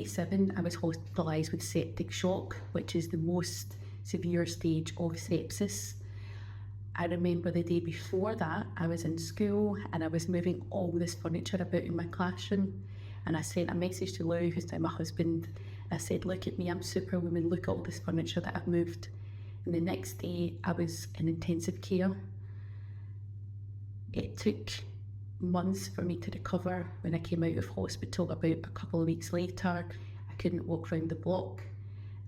27, I was hospitalised with septic shock, which is the most severe stage of sepsis. I remember the day before that, I was in school and I was moving all this furniture about in my classroom, and I sent a message to Lou, who's now my husband. I said, look at me, I'm Superwoman, look at all this furniture that I've moved. And the next day I was in intensive care. It took months for me to recover. When I came out of hospital about a couple of weeks later, I couldn't walk around the block,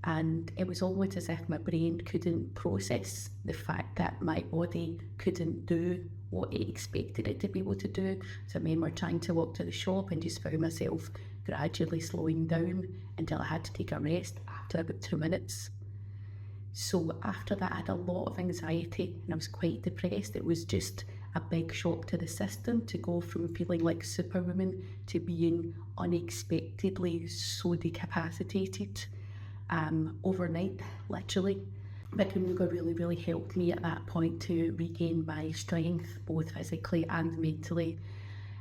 and it was almost as if my brain couldn't process the fact that my body couldn't do what it expected it to be able to do. So I remember trying to walk to the shop and just found myself gradually slowing down until I had to take a rest after about 2 minutes. So after that, I had a lot of anxiety and I was quite depressed. It was just a big shock to the system to go from feeling like Superwoman to being unexpectedly so decapacitated overnight, literally. Viking yoga really helped me at that point to regain my strength, both physically and mentally.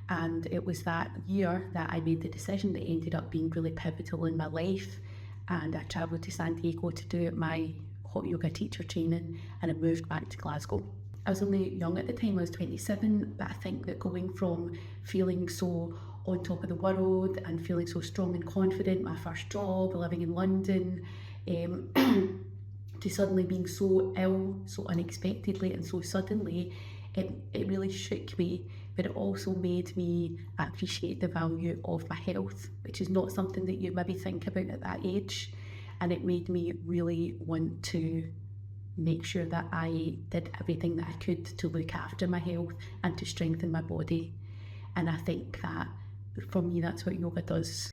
And it was that year that I made the decision that ended up being really pivotal in my life. And I travelled to San Diego to do my hot yoga teacher training, and I moved back to Glasgow. I was only young at the time, I was 27, but I think that going from feeling so on top of the world and feeling so strong and confident, my first job, living in London, to suddenly being so ill, so unexpectedly and so suddenly, it really shook me, but it also made me appreciate the value of my health, which is not something that you maybe think about at that age. And it made me really want to make sure that I did everything that I could to look after my health and to strengthen my body. And I think that for me, that's what yoga does.